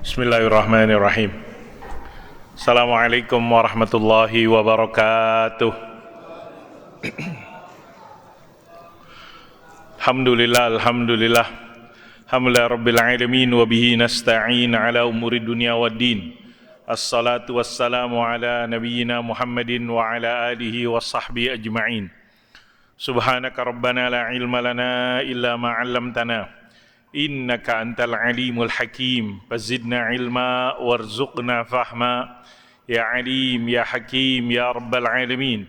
Bismillahirrahmanirrahim. Assalamualaikum warahmatullahi wabarakatuh. Alhamdulillah Alhamdulillah Rabbil alamin wa bihi nasta'in ala umuri dunya waddin. Assalatu wassalamu ala nabiyyina Muhammadin wa ala alihi wa sahbihi ajma'in. Subhanaka rabbana la ilma lana illa ma 'allamtana innaka antal alimul hakim. Fazidna ilma warzuqna fahma ya alim ya hakim ya rabbal alamin.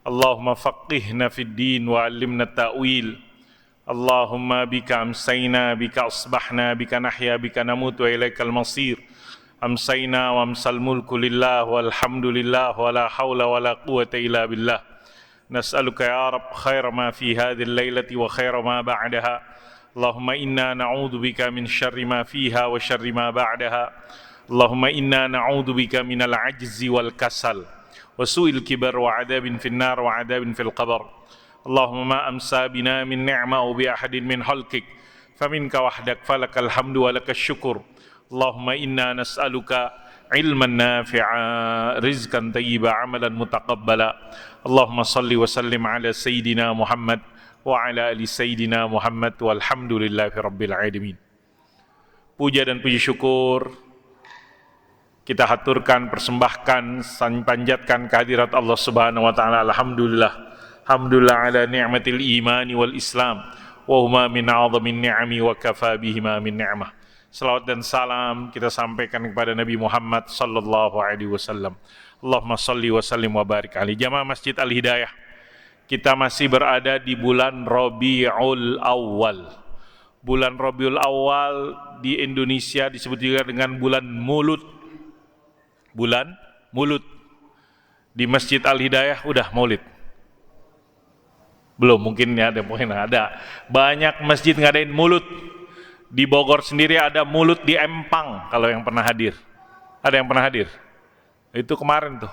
Allahumma faqihna fid din wa 'allimna ta'wil. Allahumma bika amsayna bika asbahna bika nahya bika namut wa ilaikal masir. Amsayna wa amsal mulku lillah walhamdulillah wa la hawla wa la quwwata illa billah. Nas'aluka ya Rabb khaira ma fi hadhihi al-lailati wa khaira ma ba'daha. Allahumma inna na'udzu bika min syarri ma fiha wa syarri ma ba'daha. Allahumma inna na'udzu bika minal ajzi wal kasal wa su'il kibar wa 'adabin fin nar wa 'adabin fil qabr. Allahumma ma amsa bina min ni'ma wa bi ahadin min khalqik faminka wahdak falakal hamdu wa lakas syukur. Allahumma inna nas'aluka ilman nafi'a rizqan tayyiba amalan mutaqabbala. Allahumma salli wa sallim ala sayyidina Muhammad wa ala ali sayyidina Muhammad walhamdulillahi rabbil alamin. Puja dan puji syukur kita haturkan, persembahkan, panjatkan kehadirat Allah Subhanahu wa taala. Alhamdulillah ala ni'matil imani wal islam wa huma min a'zamin ni'ami wa kafa bihima min ni'mah. Salawat dan salam kita sampaikan kepada Nabi Muhammad sallallahu alaihi wasallam. Allahumma salli wa sallim wa barik alaihi. Jamaah Masjid Al-Hidayah, kita masih berada di bulan Rabiul Awal. Bulan Rabiul Awal di Indonesia disebut juga dengan bulan Mulud. Bulan Mulud. Di Masjid Al-Hidayah udah Maulid? Belum, mungkin ya ada. Banyak masjid ngadain Mulud. Di Bogor sendiri ada Mulud di Empang, kalau yang pernah hadir. Ada yang pernah hadir? Itu kemarin tuh,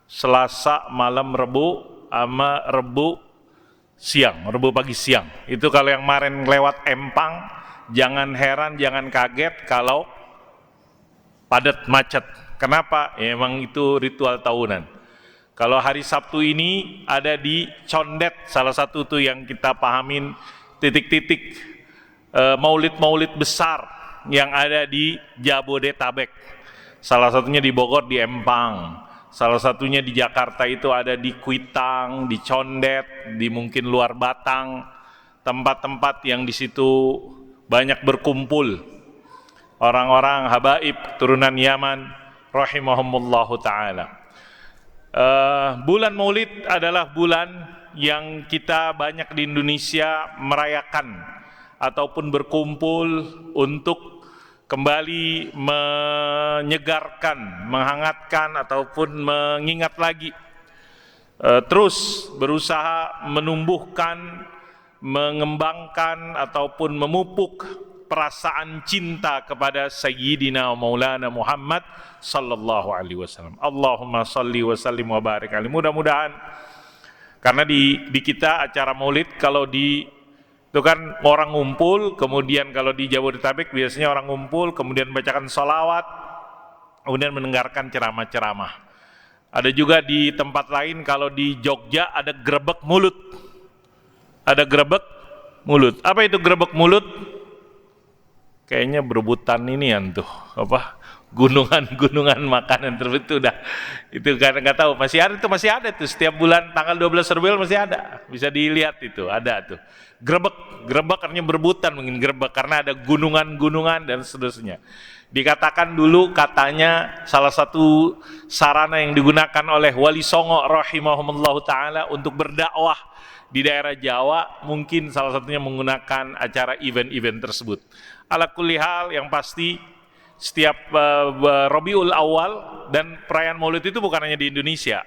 Selasa malam Rebu sama Rebu pagi siang. Itu kalau yang kemarin lewat Empang, jangan heran, jangan kaget kalau padat macet. Kenapa? Ya, emang itu ritual tahunan. Kalau hari Sabtu ini ada di Condet, salah satu tuh yang kita pahamin titik-titik maulid-maulid besar yang ada di Jabodetabek. Salah satunya di Bogor di Empang, salah satunya di Jakarta itu ada di Kuitang, di Condet, di mungkin luar Batang, tempat-tempat yang di situ banyak berkumpul orang-orang habaib turunan Yaman rahimahumullahu ta'ala. Bulan Maulid adalah bulan yang kita banyak di Indonesia merayakan ataupun berkumpul untuk kembali menyegarkan, menghangatkan ataupun mengingat lagi, terus berusaha menumbuhkan, mengembangkan ataupun memupuk perasaan cinta kepada Sayyidina Maulana Muhammad sallallahu alaihi wasallam. Allahumma salli wa sallim wa barik alaihi. Mudah-mudahan, karena di kita acara Maulid kalau itu kan orang ngumpul, kemudian kalau di Jabodetabek biasanya orang ngumpul, kemudian bacakan sholawat, kemudian mendengarkan ceramah-ceramah. Ada juga di tempat lain, kalau di Jogja ada grebek mulut. Ada grebek mulut. Apa itu grebek mulut? Kayaknya berebutan ini tuh, gunungan makanan itu udah, itu nggak tahu, masih ada tuh setiap bulan tanggal 12 Rabiul masih ada, bisa dilihat itu ada tuh grebek artinya berebutan, mungkin grebek karena ada gunungan dan seterusnya. Dikatakan dulu, katanya salah satu sarana yang digunakan oleh Wali Songo rahimahumullahu ta'ala untuk berdakwah di daerah Jawa, mungkin salah satunya menggunakan acara event-event tersebut. Ala kulli hal, yang pasti setiap Rabiul Awal dan perayaan Maulid itu bukan hanya di Indonesia.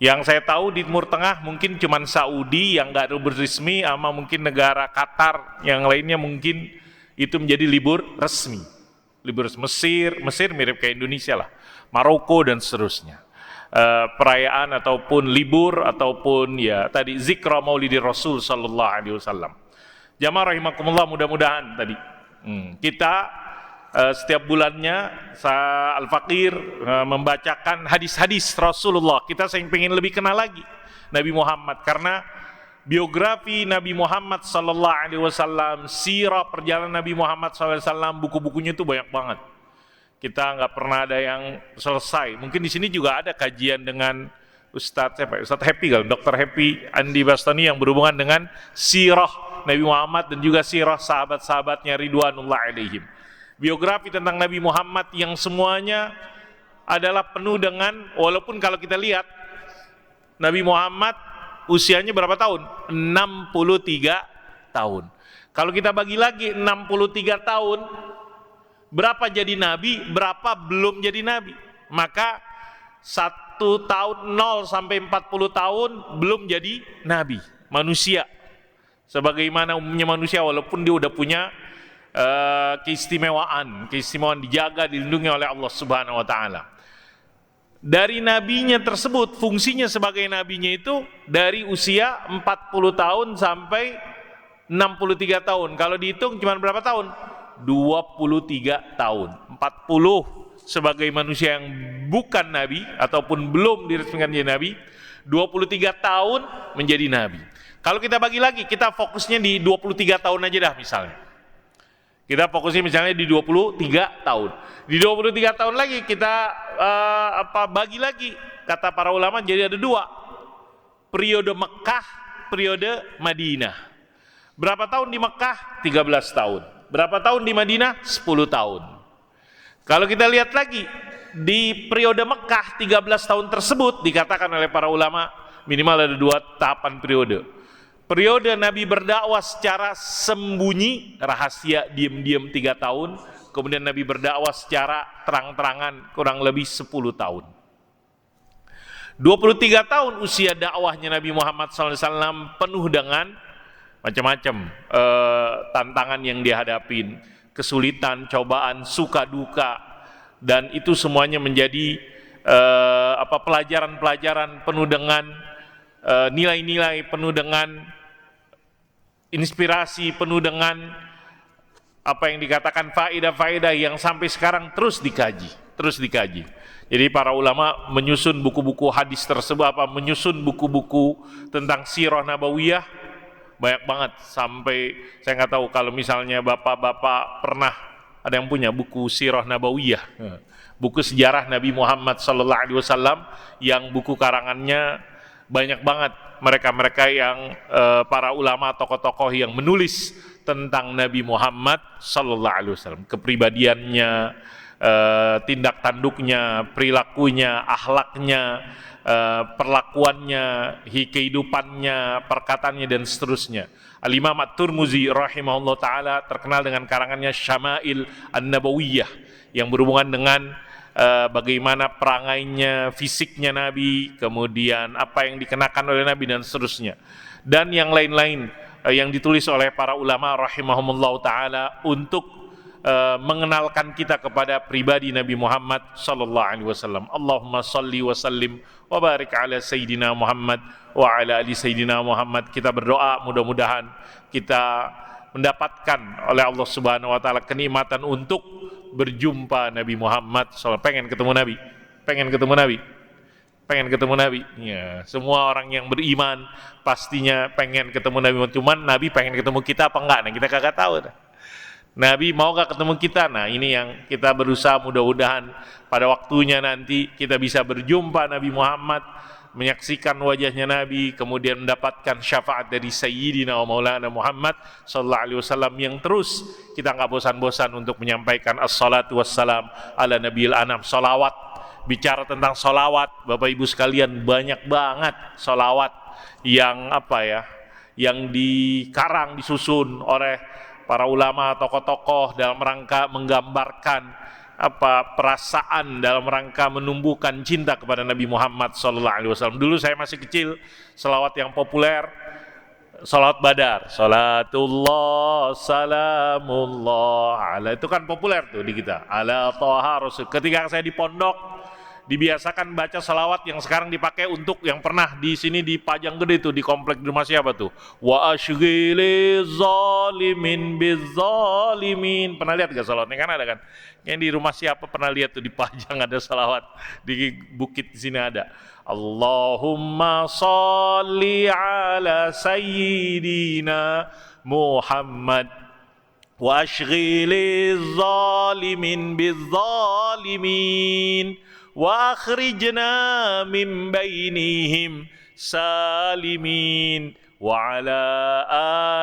Yang saya tahu di Timur Tengah mungkin cuma Saudi yang nggak resmi, sama mungkin negara Qatar, yang lainnya mungkin itu menjadi libur resmi. Libur Mesir mirip kayak Indonesia lah, Maroko dan seterusnya. Perayaan ataupun libur ataupun ya tadi zikra Maulidir Rasul sallallahu alaihi wasallam. Jamaah rahimakumullah, mudah-mudahan tadi kita setiap bulannya Al-Fakir membacakan hadis-hadis Rasulullah. Kita ingin lebih kenal lagi Nabi Muhammad, karena biografi Nabi Muhammad sallallahu alaihi wasallam, sirah perjalanan Nabi Muhammad sallallahu alaihi wasallam, buku-bukunya itu banyak banget. Kita nggak pernah ada yang selesai. Mungkin di sini juga ada kajian dengan Ustadz Happy, Dr. Happy Andi Bastani, yang berhubungan dengan sirah Nabi Muhammad dan juga sirah sahabat-sahabatnya ridwanullah alaihim. Biografi tentang Nabi Muhammad yang semuanya adalah penuh dengan, walaupun kalau kita lihat Nabi Muhammad usianya berapa tahun? 63 tahun. Kalau kita bagi lagi 63 tahun, berapa jadi nabi, berapa belum jadi nabi? Maka 1 tahun 0 sampai 40 tahun belum jadi nabi, manusia. Sebagaimana umumnya manusia, walaupun dia udah punya keistimewaan dijaga, dilindungi oleh Allah Subhanahu wa taala. Dari nabinya tersebut, fungsinya sebagai nabinya itu dari usia 40 tahun sampai 63 tahun. Kalau dihitung cuma berapa tahun? 23 tahun. 40 sebagai manusia yang bukan nabi ataupun belum diresmikan menjadi nabi, 23 tahun menjadi nabi. Kalau kita bagi lagi, kita fokusnya di 23 tahun aja dah misalnya. Kita fokusnya misalnya di 23 tahun. Di 23 tahun lagi kita bagi lagi, kata para ulama jadi ada 2. Periode Mekah, periode Madinah. Berapa tahun di Mekah? 13 tahun. Berapa tahun di Madinah? 10 tahun. Kalau kita lihat lagi di periode Mekah 13 tahun tersebut, dikatakan oleh para ulama minimal ada 2 tahapan periode. Periode Nabi berdakwah secara sembunyi, rahasia, diam-diam 3 tahun. Kemudian Nabi berdakwah secara terang-terangan kurang lebih 10 tahun. 23 tahun usia dakwahnya Nabi Muhammad SAW penuh dengan macam-macam tantangan yang dihadapin, kesulitan, cobaan, suka duka, dan itu semuanya menjadi pelajaran-pelajaran penuh dengan nilai-nilai, penuh dengan inspirasi, penuh dengan apa yang dikatakan faedah-faedah yang sampai sekarang terus dikaji. Jadi para ulama menyusun buku-buku hadis tersebut, menyusun buku-buku tentang sirah nabawiyah banyak banget, sampai saya nggak tahu kalau misalnya bapak-bapak pernah ada yang punya buku sirah nabawiyah, buku sejarah Nabi Muhammad SAW yang buku karangannya banyak banget. Mereka-mereka yang para ulama, tokoh-tokoh yang menulis tentang Nabi Muhammad SAW, kepribadiannya, tindak tanduknya, perilakunya, akhlaknya, perlakuannya, kehidupannya, perkataannya, dan seterusnya. Al-Imam At-Tirmidzi rahimahullah ta'ala terkenal dengan karangannya Syama'il An-Nabawiyah, yang berhubungan dengan bagaimana perangainya, fisiknya Nabi, kemudian apa yang dikenakan oleh Nabi, dan seterusnya. Dan yang lain-lain yang ditulis oleh para ulama rahimahumullah ta'ala untuk mengenalkan kita kepada pribadi Nabi Muhammad sallallahu alaihi wasallam. Allahumma salli wa sallim wa barik ala Sayyidina Muhammad wa ala ali Sayyidina Muhammad. Kita berdoa mudah-mudahan kita mendapatkan oleh Allah Subhanahu wa taala kenikmatan untuk berjumpa Nabi Muhammad SAW. Pengen ketemu Nabi. Ya, semua orang yang beriman pastinya pengen ketemu Nabi. Cuman Nabi pengen ketemu kita apa enggak? Nah, kita kagak tahu. Nabi mau gak ketemu kita? Nah, ini yang kita berusaha, mudah-mudahan pada waktunya nanti kita bisa berjumpa Nabi Muhammad, menyaksikan wajahnya Nabi, kemudian mendapatkan syafaat dari Sayyidina wa Maulana Muhammad sallallahu alaihi wasallam, yang terus kita nggak bosan-bosan untuk menyampaikan assalatu wassalam ala nabiyil anam, salawat. Bicara tentang salawat, Bapak Ibu sekalian, banyak banget salawat yang yang dikarang, disusun oleh para ulama, tokoh-tokoh dalam rangka menggambarkan perasaan, dalam rangka menumbuhkan cinta kepada Nabi Muhammad SAW. Dulu saya masih kecil, selawat yang populer, salawat Badar, salatullah salamullah ala, itu kan populer tuh di kita, ala Thaha Rasul. Ketika saya di pondok dibiasakan baca salawat yang sekarang dipakai untuk yang pernah di sini dipajang gede tuh di komplek di rumah siapa tuh? Wa ashghili zalimin bizzalimin. Pernah lihat gak salawatnya? Kan ada kan? Yang di rumah siapa pernah lihat tuh dipajang ada salawat di bukit di sini ada. Allahumma sholli ala sayyidina Muhammad wa ashghili zalimin bizzalimin wa akhrijna min bainihim salimin wa ala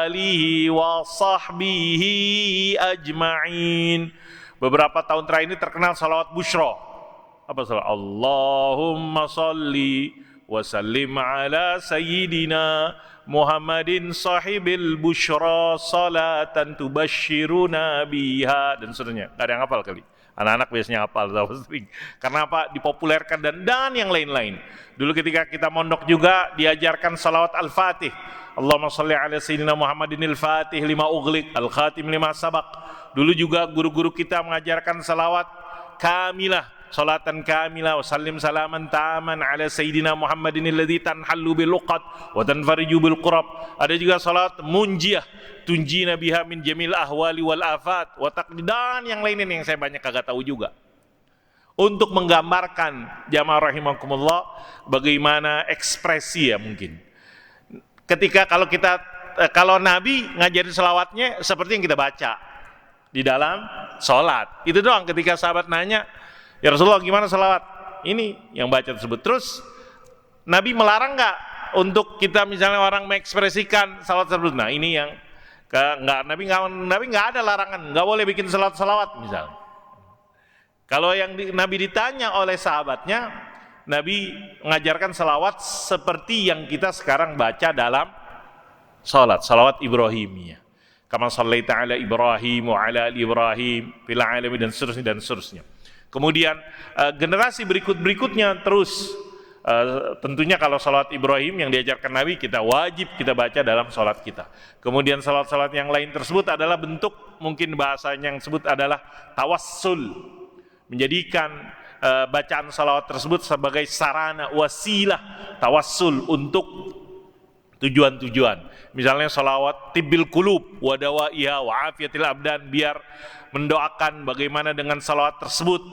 alihi wa sahbihi ajma'in. Beberapa tahun terakhir ini terkenal salawat busyra. Apa salawat? Allahumma salli wa sallim ala sayyidina Muhammadin sahibil busyra salatan tubashshiruna biha, dan seterusnya. Gak ada yang hafal kali. Anak-anak biasanya hafal, sering. Karena apa? Dipopulerkan dan yang lain-lain. Dulu ketika kita mondok juga diajarkan salawat al-fatih. Allahumma sholli ala sayyidina Muhammadin al-fatih lima ughliq, al-khatim lima sabaq. Dulu juga guru-guru kita mengajarkan salawat kamilah, salatan kamilah, wa sallim salaman taman ala sayyidina Muhammadin alladhi tanhallu bil luqat wa tanfariju bil qurab. Ada juga salat munjiyah, tunjina biha min jamil ahwali wal afat wa taqdidan yang lainnya yang saya banyak kagak tahu juga. Untuk menggambarkan jamaah rahimakumullah bagaimana ekspresi ya mungkin. Ketika kalau Nabi ngajarin selawatnya seperti yang kita baca di dalam sholat. Itu doang ketika sahabat nanya, ya Rasulullah gimana selawat? Ini yang baca tersebut. Terus Nabi melarang nggak untuk kita misalnya orang mengekspresikan salawat tersebut? Nah ini yang Nabi nggak ada larangan, nggak boleh bikin salawat misalnya. Kalau yang Nabi ditanya oleh sahabatnya, Nabi mengajarkan salawat seperti yang kita sekarang baca dalam salat, salawat Ibrahimiyah. Kama shallaita ala Ibrahim wa ala ali Ibrahim fil alamin, dan seterusnya. Kemudian generasi berikutnya terus tentunya kalau salawat Ibrahim yang diajarkan Nabi kita wajib kita baca dalam salat kita. Kemudian salat-salat yang lain tersebut adalah bentuk, mungkin bahasanya yang disebut adalah tawassul, menjadikan bacaan salawat tersebut sebagai sarana wasilah tawassul untuk tujuan-tujuan. Misalnya salawat tibbil qulub wa dawaiha wa afiyatil abdan, biar mendoakan bagaimana dengan salawat tersebut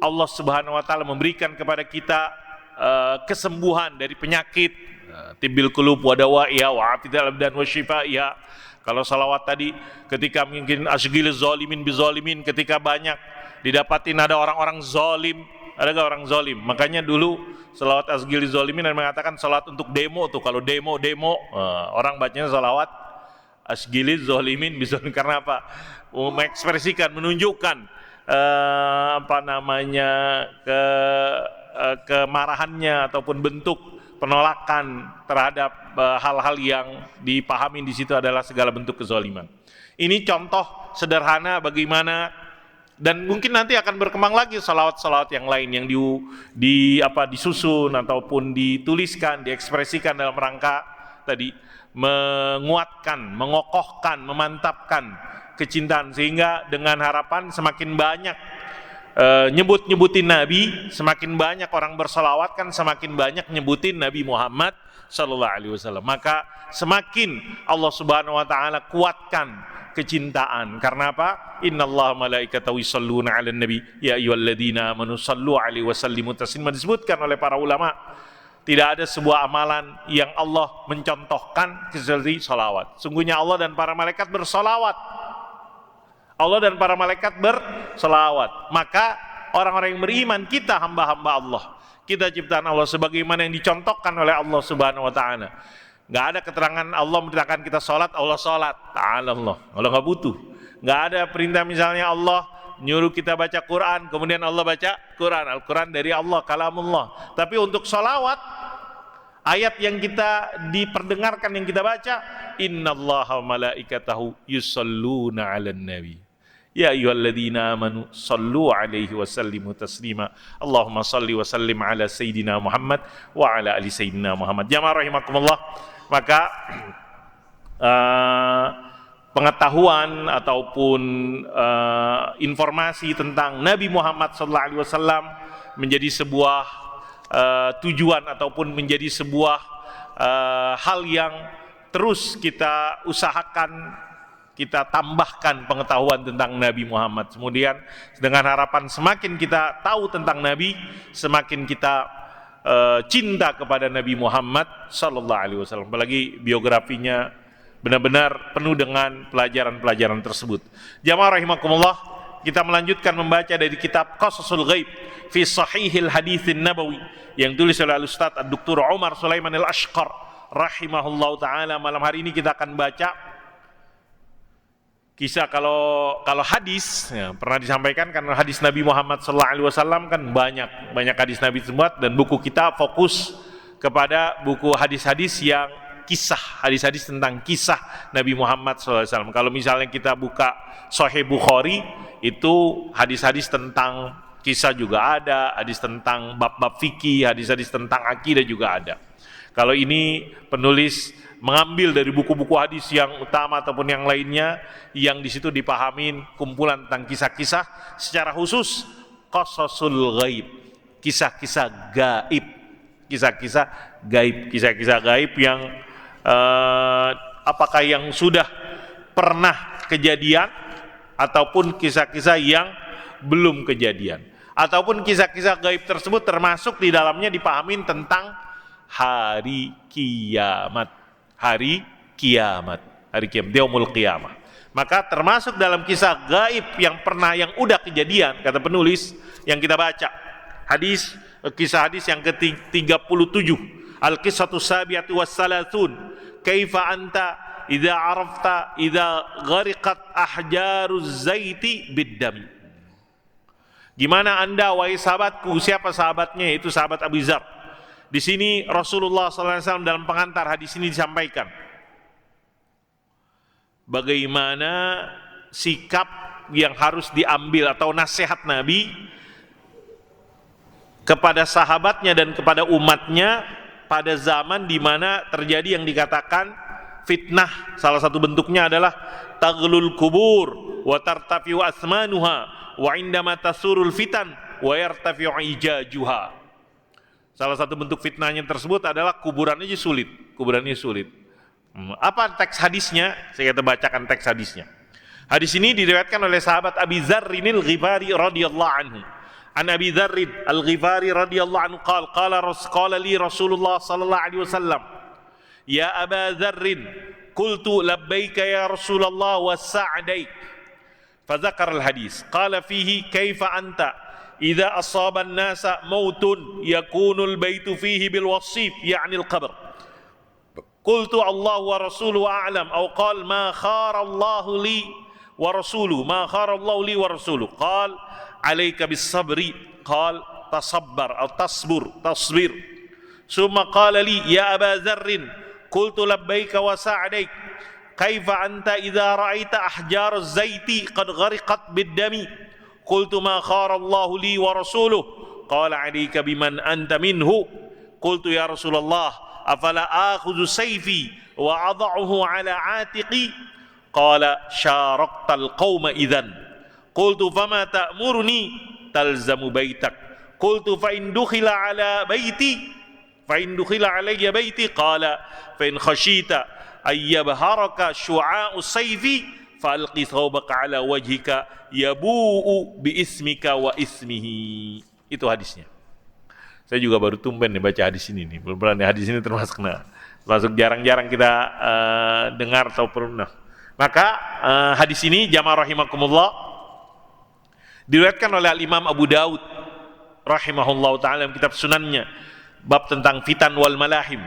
Allah Subhanahu wa taala memberikan kepada kita kesembuhan dari penyakit. Tibbil qulub wa dawaiha wa afiyatil abdan wa shifaiha. Kalau salawat tadi ketika mungkin asghilil zalimin bizalimin, ketika banyak didapatin ada orang-orang zalim, ada gak orang zalim? Makanya dulu salawat asghilil zalimin dan mengatakan salawat untuk demo tuh. Kalau demo orang bacanya salawat asghilil zalimin bizalimin. Karena apa? Mengekspresikan, menunjukkan kemarahannya ataupun bentuk penolakan terhadap hal-hal yang dipahami di situ adalah segala bentuk kezaliman. Ini contoh sederhana bagaimana, dan mungkin nanti akan berkembang lagi salawat-salawat yang lain yang disusun ataupun dituliskan, diekspresikan dalam rangka tadi menguatkan, mengokohkan, memantapkan kecintaan, sehingga dengan harapan semakin banyak nyebut-nyebutin Nabi, semakin banyak orang bersalawat kan semakin banyak nyebutin Nabi Muhammad sallallahu alaihi wasallam, maka semakin Allah Subhanahu wa taala kuatkan kecintaan. Karena apa? Innallaha malaikatahu yusholluna 'alan nabi ya ayyuhalladzina amanu shallu 'alaihi wa sallimu taslima. Disebutkan oleh para ulama, tidak ada sebuah amalan yang Allah mencontohkan kecuali salawat. Sungguhnya Allah dan para malaikat bersalawat. Allah dan para malaikat bersalawat. Maka orang-orang yang beriman, kita hamba-hamba Allah, kita ciptaan Allah sebagaimana yang dicontohkan oleh Allah Subhanahu wa taala. Nggak ada keterangan Allah memerintahkan kita sholat, Allah sholat. Ta'ala Allah nggak butuh. Nggak ada perintah misalnya Allah nyuruh kita baca Quran, kemudian Allah baca Quran. Al-Quran dari Allah, kalamullah. Tapi untuk sholawat, ayat yang kita diperdengarkan, yang kita baca, innallaha malaikatahu yusholluna 'alan nabi ya ayyuhalladzina amanu shallu 'alaihi wa sallimu taslima. Allahumma shalli wa sallim ala sayyidina Muhammad wa ala ali sayyidina Muhammad. Jamaah rahimakumullah, maka pengetahuan ataupun informasi tentang Nabi Muhammad sallallahu alaihi wasallam menjadi sebuah tujuan ataupun menjadi sebuah hal yang terus kita usahakan, kita tambahkan pengetahuan tentang Nabi Muhammad. Kemudian dengan harapan semakin kita tahu tentang Nabi, semakin kita cinta kepada Nabi Muhammad sallallahu alaihi wasallam. Apalagi biografinya benar-benar penuh dengan pelajaran-pelajaran tersebut. Jamaah rahimakumullah, kita melanjutkan membaca dari kitab Qasasul Ghaib fi Sahihil Haditsin Nabawi yang tulis oleh Al-Ustaz Dr. Umar Sulaiman Al-Ashqar rahimahullahu taala. Malam hari ini kita akan baca kisah. Kalau hadis ya, pernah disampaikan, karena hadis Nabi Muhammad SAW kan banyak hadis Nabi tersebut, dan buku kita fokus kepada buku hadis-hadis yang kisah, hadis-hadis tentang kisah Nabi Muhammad SAW. Kalau misalnya kita buka Sahih Bukhari, itu hadis-hadis tentang kisah juga ada, hadis tentang bab-bab fikih, hadis-hadis tentang akidah juga ada. Kalau ini penulis mengambil dari buku-buku hadis yang utama ataupun yang lainnya, yang di situ dipahamin kumpulan tentang kisah-kisah, secara khusus Qasasul Ghaib, kisah-kisah gaib, kisah-kisah gaib yang apakah yang sudah pernah kejadian ataupun kisah-kisah yang belum kejadian, ataupun kisah-kisah gaib tersebut termasuk di dalamnya dipahamin tentang hari kiamat, yaumul qiyamah. Maka termasuk dalam kisah gaib yang udah kejadian, kata penulis yang kita baca, kisah hadis yang ke-37, Al-Qissatu Sabiatu Wassalathun, Kaifa anta idza arafta idza ghariqat ahjaruz zaiti biddami. Gimana Anda wahai sahabatku? Siapa sahabatnya? Itu sahabat Abu Dzar. Di sini Rasulullah SAW dalam pengantar hadis ini disampaikan bagaimana sikap yang harus diambil atau nasihat Nabi kepada sahabatnya dan kepada umatnya pada zaman di mana terjadi yang dikatakan fitnah. Salah satu bentuknya adalah taghlul kubur wa tartafi'u asmanuha wa indama tasurul fitan wa yartafi'u ijajuha. Salah satu bentuk fitnahnya tersebut adalah kuburannya sulit. Apa teks hadisnya? Saya akan bacakan teks hadisnya. Hadis ini diriwayatkan oleh sahabat Abi Dzarrin Al-Ghifari radhiyallahu anhu. An Abi Dzarrin Al-Ghifari radhiyallahu anhu qala li Rasulullah sallallahu alaihi wasallam, ya Aba Dzarrin, qultu labbaika ya Rasulullah wa sa'daik. Fadzakara al-hadis. Qala fihi kaifa anta idza asaba an-nasa mautun yakunul baitu fihi bil wasif ya'ni al-qabr. Qultu Allah wa rasuluhu a'lam aw qala ma khara Allah li wa rasuluhu ma khara Allah li wa rasuluhu. Qala alayka bis sabri. Qala tasabbar aw tasbir. Summa qala li ya Aba Dzarrin qultu labbaika wa sa'daik kaifa anta idza ra'aita ahjar az-zaiti qad ghariqat bid-dami. Qultu ma khara Allah li wa rasuluhu. Qala alayka biman anta minhu. Qultu ya Rasulullah afala akhudhu sayfi wa ad'uhu ala atiqi. Qala syaraktal qauma idzan. Qultu fama ta'muruni. Talzamu baitak. Qultu fa in dukhila ala baiti fa in dukhila alayya baiti. Qala fa in khashita ayyabharaka syu'a'u sayfi falqi thawbaka ala wajhika yabu'u bi ismika wa ismihi. Itu hadisnya. Saya juga baru tumben nih baca hadis ini nih. Belum hadis ini termasuk jarang-jarang kita dengar atau pernah. Maka hadis ini jamaah rahimakumullah diriwayatkan oleh Al-Imam Abu Daud rahimahullah taala dalam kitab sunannya, bab tentang fitan wal malahim,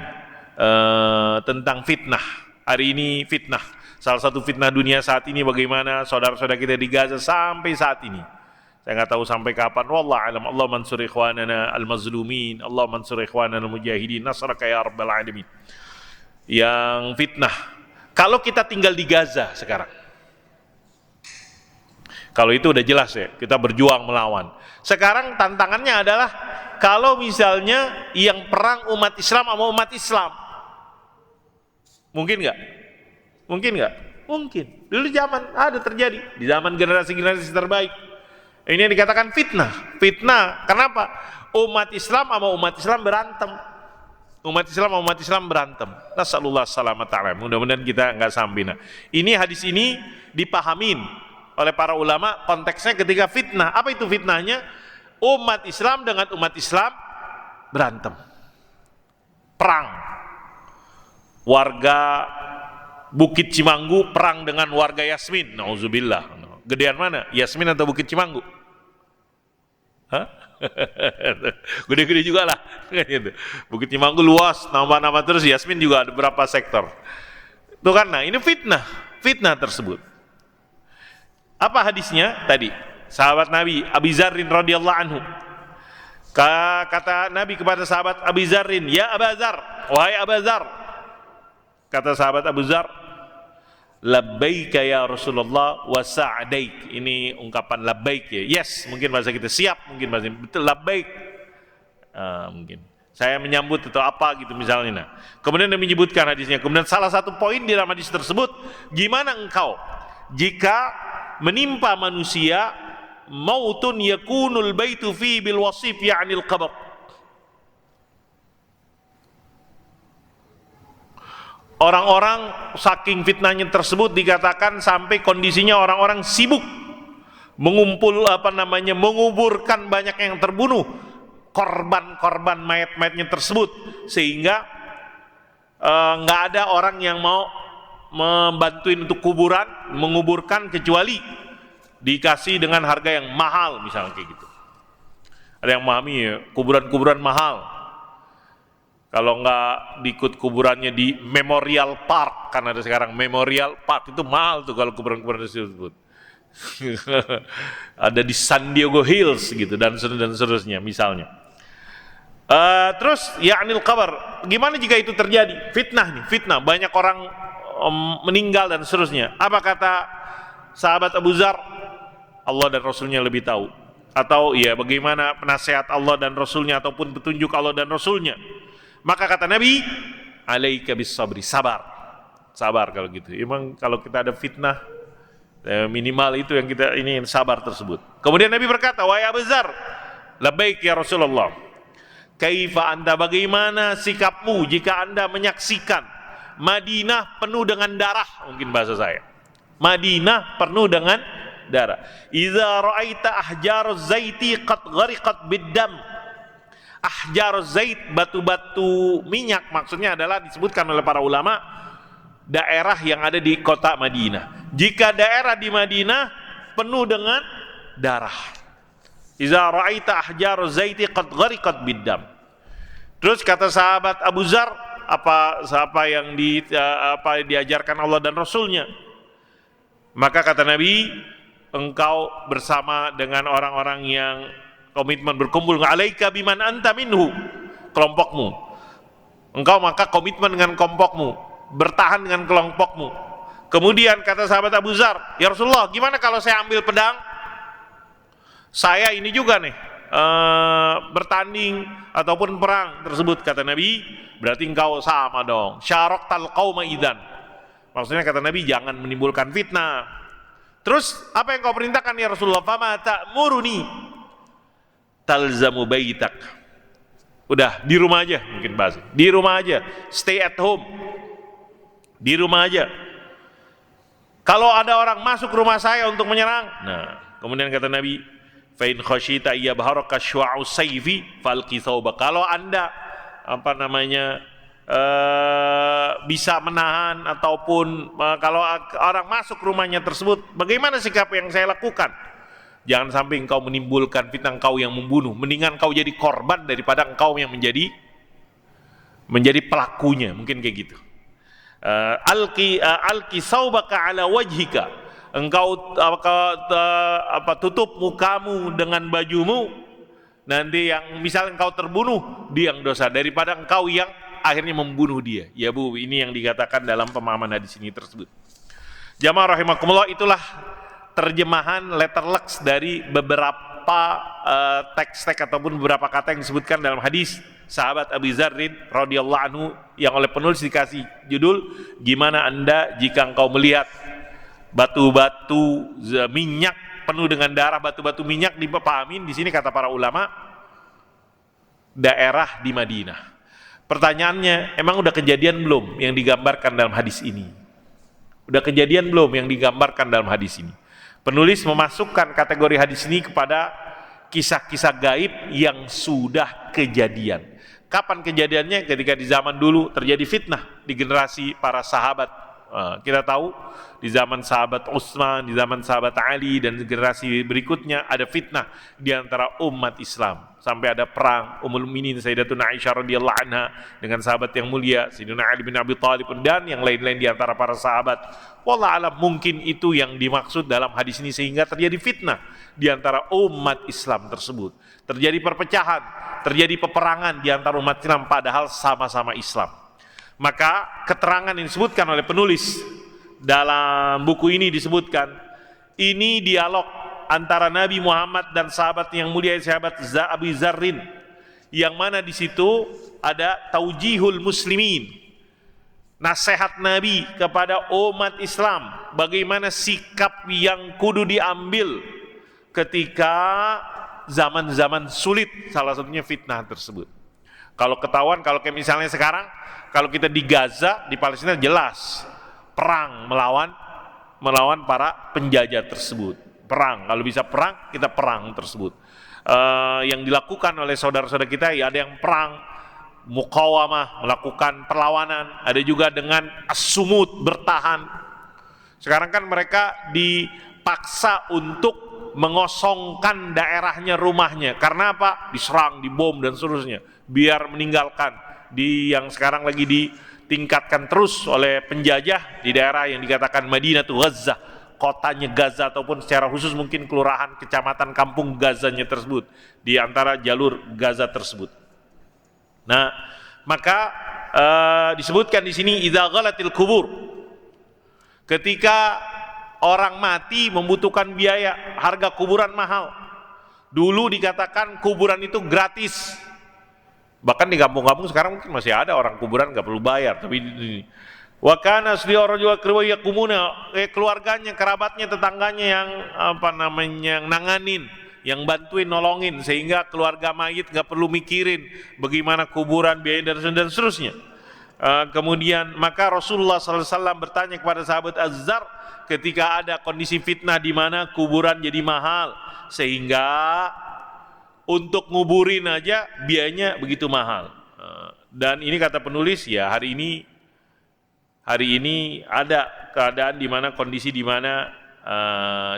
tentang fitnah. Hari ini fitnah, salah satu fitnah dunia saat ini, bagaimana saudara-saudara kita di Gaza sampai saat ini. Saya nggak tahu sampai kapan. Wallahu alam. Allah mansur ikhwanana al-mazlumin, Allah mansur ikhwanana al-mujahidin, nasraka ya rabbal alamin. Yang fitnah. Kalau kita tinggal di Gaza sekarang, kalau itu udah jelas ya, kita berjuang melawan. Sekarang tantangannya adalah kalau misalnya yang perang umat Islam sama umat Islam, mungkin nggak? Mungkin nggak? Mungkin. Dulu zaman ada terjadi di zaman generasi terbaik. Ini yang dikatakan fitnah. Fitnah. Kenapa? umat Islam sama umat Islam berantem. Umat Islam sama umat Islam berantem. Nasallallahu salamata ta'ala. Mudah-mudahan kita nggak sampai. Nah, ini hadis ini dipahamin oleh para ulama konteksnya ketika fitnah. Apa itu fitnahnya? Umat Islam dengan umat Islam berantem, perang. Warga Bukit Cimanggu perang dengan warga Yasmin. Nauzubillah. Gedean mana? Yasmin atau Bukit Cimanggu? Hah? Gede-gede juga lah. Bukit Cimanggu luas, nama-nama terus. Yasmin juga ada berapa sektor. Itu kan, nah ini fitnah tersebut. Apa hadisnya tadi? Sahabat Nabi Abi Zarrin radhiyallahu anhu. Kata Nabi kepada sahabat Abi Zarrin, ya Aba Zar, wahai Aba Zar. Kata sahabat Abu Zar, labbaika ya Rasulullah wa sa'daik. Ini ungkapan labbaik ya. Yes, mungkin bahasa kita siap, mungkin bahasa betul labbaik. Mungkin saya menyambut atau apa gitu misalnya. Nah, kemudian dia menyebutkan hadisnya. Kemudian salah satu poin di dalam hadis tersebut, gimana engkau jika menimpa manusia mautun yakunul baitu fi bil wasif ya'nil qabr. Orang-orang saking fitnahnya tersebut dikatakan sampai kondisinya orang-orang sibuk menguburkan banyak yang terbunuh, korban-korban mayat-mayatnya tersebut, sehingga nggak ada orang yang mau membantuin untuk menguburkan kecuali dikasih dengan harga yang mahal, misalnya kayak gitu. Ada yang memahami ya, kuburan-kuburan mahal. Kalau nggak diikut kuburannya di Memorial Park, kan ada sekarang Memorial Park, itu mahal tuh kalau kuburan-kuburan tersebut. Ada di San Diego Hills gitu dan seterusnya misalnya. Terus ya'nil qabr, gimana jika itu terjadi? Fitnah, banyak orang meninggal dan seterusnya. Apa kata sahabat Abu Zar? Allah dan Rasulnya lebih tahu. Atau ya bagaimana penasihat Allah dan Rasulnya ataupun petunjuk Allah dan Rasulnya. Maka kata Nabi, alaika bis sabri, sabar kalau gitu. Emang kalau kita ada fitnah, minimal itu yang kita ini sabar tersebut. Kemudian Nabi berkata, wahai Abu Zar, labbaik ya Rasulullah. Kaifa anda, bagaimana sikapmu jika anda menyaksikan Madinah penuh dengan darah, mungkin bahasa saya. Madinah penuh dengan darah. Idza ra'aita ahjaruz zaiti qad ghariqat biddam. Ahjaruz zait, batu-batu minyak, maksudnya adalah disebutkan oleh para ulama daerah yang ada di kota Madinah. Jika daerah di Madinah penuh dengan darah. Idza ra'aita ahjaruz zaiti qad ghariqat biddam. Terus kata sahabat Abu Zar, apa yang diajarkan Allah dan Rasulnya. Maka kata Nabi, engkau bersama dengan orang-orang yang komitmen berkumpul, alaika biman anta minhu, kelompokmu. Engkau maka komitmen dengan kelompokmu, bertahan dengan kelompokmu. Kemudian kata sahabat Abu Zar, ya Rasulullah, gimana kalau saya ambil pedang? Saya ini juga nih bertanding ataupun perang tersebut. Kata Nabi, berarti engkau sama dong. Syaraqtal qauma idzan. Maksudnya kata Nabi, jangan menimbulkan fitnah. Terus apa yang kau perintahkan ya Rasulullah? Fama ta'muruni talzamu baitak. Udah di rumah aja, mungkin bahasa. Di rumah aja, stay at home. Di rumah aja. Kalau ada orang masuk rumah saya untuk menyerang, nah, kemudian kata Nabi, fa in khasyita yabharaka syu'u sayfi falqi thawba. Kalau Anda bisa menahan ataupun kalau orang masuk rumahnya tersebut, bagaimana sikap yang saya lakukan? Jangan sampai engkau menimbulkan fitnah, engkau yang membunuh. Mendingan engkau jadi korban daripada engkau yang menjadi pelakunya, mungkin kayak gitu. Alqi saubaka ala wajhika. Engkau tutup mukamu dengan bajumu. Nanti yang misal engkau terbunuh, dia yang dosa daripada engkau yang akhirnya membunuh dia. Ya Bu, ini yang dikatakan dalam pemahaman hadis ini tersebut. Jamaah rahimakumullah, itulah terjemahan letterlux dari beberapa teks-teks ataupun beberapa kata yang disebutkan dalam hadis sahabat Abu Zarrin radhiyallahu anhu yang oleh penulis dikasih judul, gimana Anda jika engkau melihat batu-batu minyak penuh dengan darah, batu-batu minyak. Dipahamin di sini kata para ulama, daerah di Madinah. Pertanyaannya, emang udah kejadian belum yang digambarkan dalam hadis ini? Udah kejadian belum yang digambarkan dalam hadis ini? Penulis memasukkan kategori hadis ini kepada kisah-kisah gaib yang sudah kejadian. Kapan kejadiannya? Ketika di zaman dulu terjadi fitnah di generasi para sahabat. Kita tahu di zaman sahabat Utsman, di zaman sahabat Ali, dan generasi berikutnya ada fitnah di antara umat Islam. Sampai ada perang Ummul Mukminin Sayyidatuna Aisyah radhiyallahu anha dengan sahabat yang mulia Sayyidina Ali bin Abi Thalib dan yang lain-lain di antara para sahabat. Wallahu alam, mungkin itu yang dimaksud dalam hadis ini, sehingga terjadi fitnah di antara umat Islam tersebut. Terjadi perpecahan, terjadi peperangan di antara umat Islam padahal sama-sama Islam. Maka keterangan yang disebutkan oleh penulis dalam buku ini disebutkan, ini dialog antara Nabi Muhammad dan sahabat yang mulia, sahabat Abu Zarrin, yang mana di situ ada taujihul muslimin, nasihat Nabi kepada umat Islam, bagaimana sikap yang kudu diambil ketika zaman-zaman sulit, salah satunya fitnah tersebut. Kalau ketahuan, kalau kayak misalnya sekarang, kalau kita di Gaza, di Palestina, jelas perang melawan para penjajah tersebut. Perang, kalau bisa perang, kita perang tersebut. Yang dilakukan oleh saudara-saudara kita, ya ada yang perang muqawamah, melakukan perlawanan, ada juga dengan as-sumud, bertahan. Sekarang kan mereka dipaksa untuk mengosongkan daerahnya, rumahnya. Karena apa? Diserang, dibom dan seterusnya, biar meninggalkan. Yang sekarang lagi ditingkatkan terus oleh penjajah di daerah yang dikatakan Madinah Gaza, kotanya Gaza, ataupun secara khusus mungkin kelurahan, kecamatan, kampung Gazanya tersebut, di antara jalur Gaza tersebut. Nah, maka disebutkan di sini idza ghalatil kubur, ketika orang mati membutuhkan biaya, harga kuburan mahal. Dulu dikatakan kuburan itu gratis. Bahkan di kampung-kampung sekarang mungkin masih ada orang kuburan nggak perlu bayar. Tapi wa kana keluarganya, kerabatnya, tetangganya yang yang nanganin, yang bantuin, nolongin, sehingga keluarga mayit nggak perlu mikirin bagaimana kuburan, biaya dan seterusnya. Kemudian maka Rasulullah SAW bertanya kepada sahabat Az-Zar ketika ada kondisi fitnah di mana kuburan jadi mahal, sehingga untuk nguburin aja biayanya begitu mahal. Dan ini kata penulis, ya hari ini ada keadaan di mana, kondisi di mana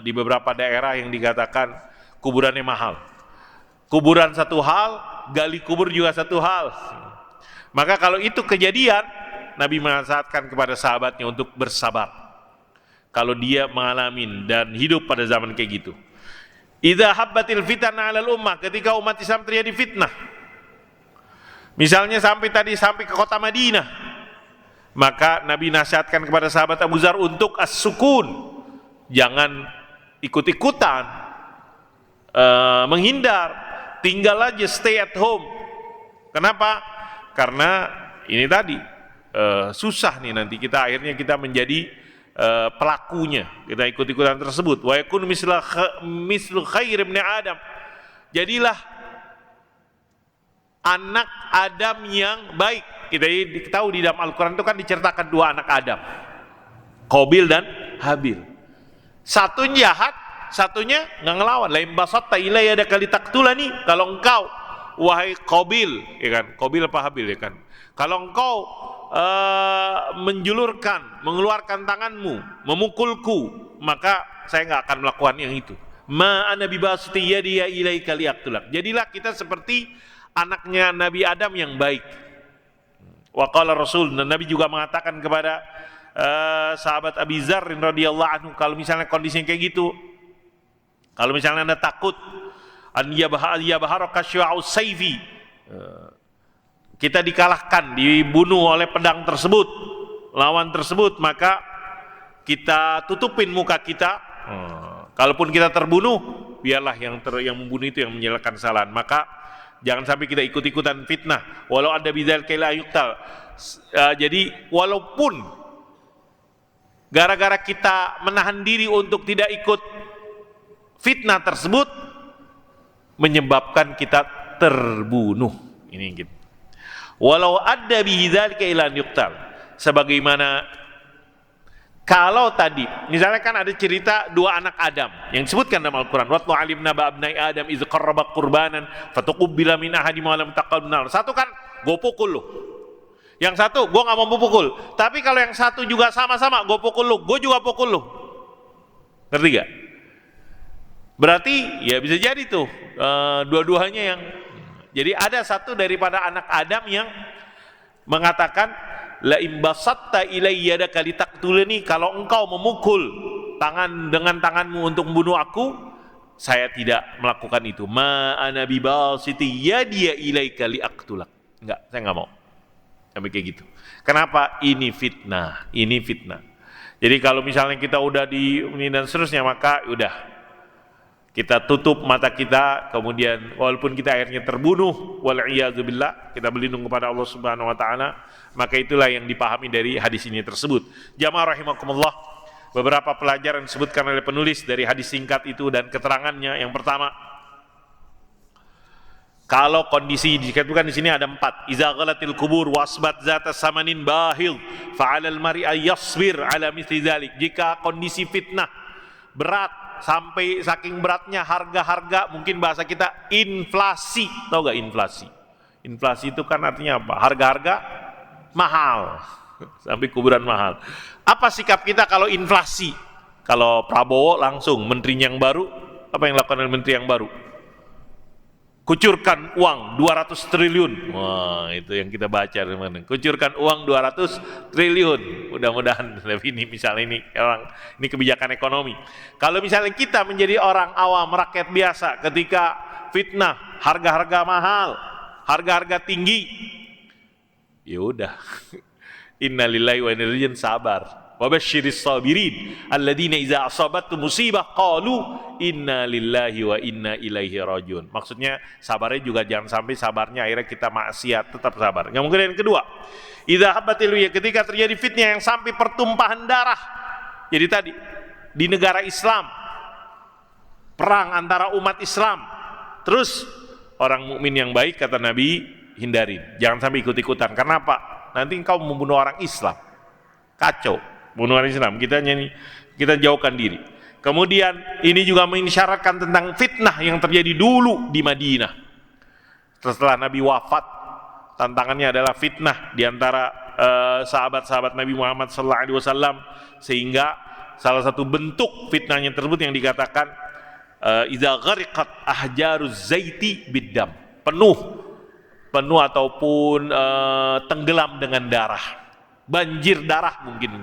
di beberapa daerah yang dikatakan kuburannya mahal. Kuburan satu hal, gali kubur juga satu hal. Maka kalau itu kejadian, Nabi menasihatkan kepada sahabatnya untuk bersabar kalau dia mengalami dan hidup pada zaman kayak gitu. Idza habbatil fitnah 'alal ummah, ketika umat Islam terjadi fitnah, misalnya sampai ke kota Madinah, maka Nabi nasihatkan kepada sahabat Abu Zar untuk as-sukun, jangan ikut-ikutan, menghindar, tinggal aja, stay at home. Kenapa? Karena ini tadi susah nih, nanti akhirnya kita menjadi pelakunya, kita ikut-ikutan tersebut. Wa yakun mislu khair ibn Adam, jadilah anak Adam yang baik. Kita tahu di dalam Al-Quran itu kan diceritakan dua anak Adam, Qabil dan Habil. Satunya jahat, satunya nggak ngelawan. Lain basatta ilayya kali taktulani, kalau engkau wahai Qabil, ya kan, Qabil apa Habil, ya kan, kalau engkau mengeluarkan tanganmu, memukulku, maka saya nggak akan melakukan yang itu. Ma ana bibasiti yadiya ilaika liaqtulak. Jadilah kita seperti anaknya Nabi Adam yang baik. Wa qala Rasul, dan Nabi juga mengatakan kepada sahabat Abi Dzar radhiyallahu anhu, kalau misalnya kondisinya kayak gitu, kalau misalnya Anda takut an yabaharaka syu'us sayfi, kita dikalahkan, dibunuh oleh pedang tersebut, lawan tersebut, maka kita tutupin muka kita. Kalaupun kita terbunuh, biarlah yang membunuh itu yang menyelesaikan kesalahan. Maka jangan sampai kita ikut-ikutan fitnah. Walau ada bidzalika la yuqtal. Jadi walaupun gara-gara kita menahan diri untuk tidak ikut fitnah tersebut, menyebabkan kita terbunuh. Ini gitu. Walau adda bihi dzalika ila an yuqtal. Sebagaimana kalau tadi, misalnya kan ada cerita dua anak Adam yang disebutkan dalam Al-Quran. Watlu alimna ba'abnai Adam idh qarraba qurbanan fatuqubila min ahadim wa lam taqabbal min al. Satu kan gue pukul lu. Yang satu gue gak mau pukul. Tapi kalau yang satu juga sama-sama gue pukul lu, gue juga pukul lu. Ngerti gak? Berarti ya bisa jadi tuh dua-duanya yang. Jadi ada satu daripada anak Adam yang mengatakan la imbasatta ilayya yadaka litaqtulani, kalau engkau memukul dengan tanganmu untuk membunuh aku, saya tidak melakukan itu. Ma ana bibasiti yadiya ilaika liaqtulak. Enggak, saya enggak mau. Sampai kayak gitu. Kenapa? Ini fitnah. Jadi kalau misalnya kita udah ini dan seterusnya, maka udah kita tutup mata kita, kemudian walaupun kita akhirnya terbunuh, wal'iyadzubillah, kita berlindung kepada Allah Subhanahu wa taala, maka itulah yang dipahami dari hadis ini tersebut. Jamaah rahimakumullah, beberapa pelajaran disebutkan oleh penulis dari hadis singkat itu dan keterangannya. Yang pertama, kalau kondisi dikatakan di sini ada 4. Iza ghalatil kubur wasbat zata samanin bahil fa'alal mar'i ayyasbir ala mithli dzalik. Jika kondisi fitnah berat sampai saking beratnya harga-harga, mungkin bahasa kita inflasi. Tahu gak inflasi? Inflasi itu kan artinya apa? Harga-harga mahal. Sampai kuburan mahal. Apa sikap kita kalau inflasi? Kalau Prabowo langsung menterinya yang baru, apa yang dilakukan oleh menteri yang baru? Kucurkan uang 200 triliun. Wah, itu yang kita baca teman-teman. Kucurkan uang 200 triliun. Mudah-mudahan ini misalnya ini kebijakan ekonomi. Kalau misalnya kita menjadi orang awam, rakyat biasa, ketika fitnah, harga-harga mahal, harga-harga tinggi, ya udah. Innalillahi wa inna ilaihi raji'un, sabar. Wa basyiris sabirin alladzina idza asabathum musibah qalu inna lillahi wa inna ilaihi rajiun. Maksudnya sabarnya juga jangan sampai sabarnya akhirnya kita maksiat, tetap sabar. Kemudian yang kedua, idza habatil ya, ketika terjadi fitnah yang sampai pertumpahan darah. Jadi tadi di negara Islam perang antara umat Islam, terus orang mukmin yang baik kata Nabi hindarin, jangan sampai ikut-ikutan. Karena apa? Nanti engkau membunuh orang Islam, kacau. Bunuh orang Islam, kita jauhkan diri. Kemudian ini juga mengisyaratkan tentang fitnah yang terjadi dulu di Madinah. Setelah Nabi wafat, tantangannya adalah fitnah di antara sahabat-sahabat Nabi Muhammad SAW, sehingga salah satu bentuk fitnahnya tersebut yang dikatakan idza ghariqat ahjaruz zaiti biddam, penuh ataupun tenggelam dengan darah. Banjir darah mungkin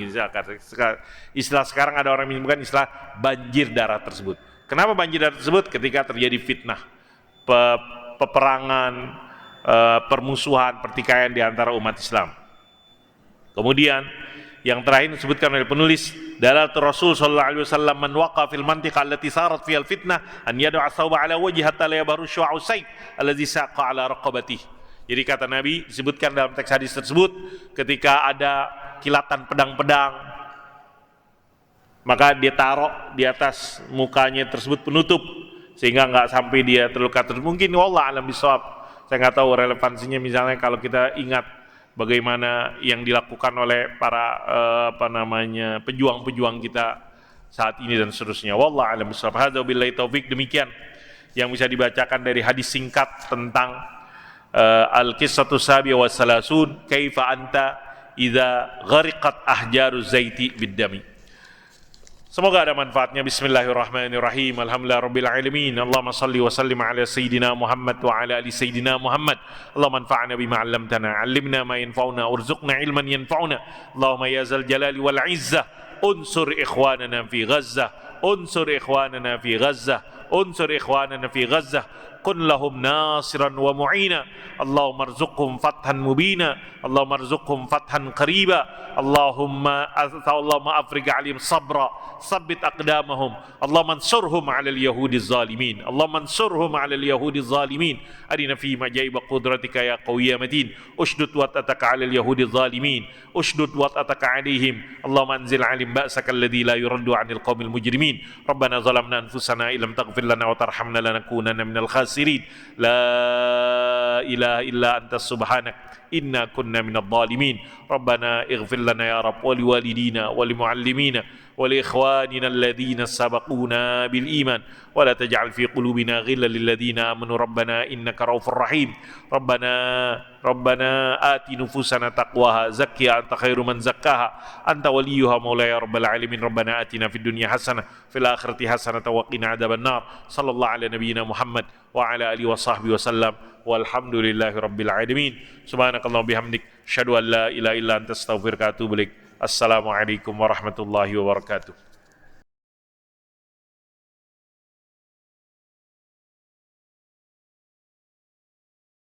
istilah sekarang ada orang menyebutkan istilah banjir darah tersebut. Kenapa banjir darah tersebut? Ketika terjadi fitnah, peperangan, permusuhan, pertikaian di antara umat Islam. Kemudian yang terakhir disebutkan oleh penulis, dalatul Rasul sallallahu alaihi wasallam man waqa fil mantiqah allati sarat fiha al fitnah an yad'a thawba ala wajhi hatta la yabharu syu'a'u sayf allazi saqa ala raqabatihi. Jadi kata Nabi disebutkan dalam teks hadis tersebut, ketika ada kilatan pedang-pedang, maka dia taruh di atas mukanya tersebut penutup, sehingga nggak sampai dia terluka. Mungkin wallah alam bisawab, saya nggak tahu relevansinya. Misalnya kalau kita ingat bagaimana yang dilakukan oleh para pejuang-pejuang kita saat ini dan seterusnya. Wallah alam bisawab. Hadza billahi taufik. Demikian yang bisa dibacakan dari hadis singkat tentang al-qissatu sabiya wa salasun kaifa anta idza ghariqat ahjaruz zaiti biddami. Semoga ada manfaatnya. Bismillahirrahmanirrahim. Alhamdulillah rabbil alamin. Allahumma salli wa sallim ala sayyidina Muhammad wa ala ali sayyidina Muhammad. Allahumma anfa'na bima 'allamtana, 'allimna ma yanfa'una, warzuqna ilman yanfa'una. Allahumma ya zal jalali wal 'izzah unsur ikhwanana fi Ghazzah, unsur ikhwanana fi Ghazzah, unsur ikhwanana fi Ghazzah. Kun lahum nasiran wa mu'ina. Allahumma arzuqhum fathan mubina, Allahumma arzuqhum fathan qariba, Allahumma afriq alim sabra, sabbit aqdamahum, Allahumma ansurhum 'ala al-yahudi zalimin, Allahumma ansurhum 'ala al-yahudi zalimin. Arina fi majaib qudratika ya qawiyya matin. Ushdud wat'ataka 'ala al-yahudi zalimin, ushdud wat'ataka 'alaihim. Allahumma anzil 'alim ba'saka alladhi la yuraddu 'anil qawmil mujrimin. Rabbana zalamna anfusana illam taghfir taghfir lana wa tarhamna lanakunanna minal khasirin. La ilaha illa anta subhanak inna kunna minadh dhalimin. Rabbana ighfir lana ya Rabb wa liwalidina wa limuallimina wa liikhwanina alladhina sabaquna bil iman wa la taj'al fi qulubina ghillan lil ladzina amanu rabbana innaka raufur rahim. Rabbana ati nufusana taqwaha zakkiha anta khairu man zakkaha anta waliyuha maulaya rabbal alamin. Rabbana atina fid dunya hasanah fil akhirati hasanah wa qina adzaban nar. Sallallahu ala nabiyyina Muhammad wa ala alihi wa sahbihi wasallam walhamdulillahi rabbil alamin. Subhanakallahumma bihamdik asyhadu an la ilaha illa anta astaghfiruka wa atubu ilaik. Assalamualaikum warahmatullahi wabarakatuh.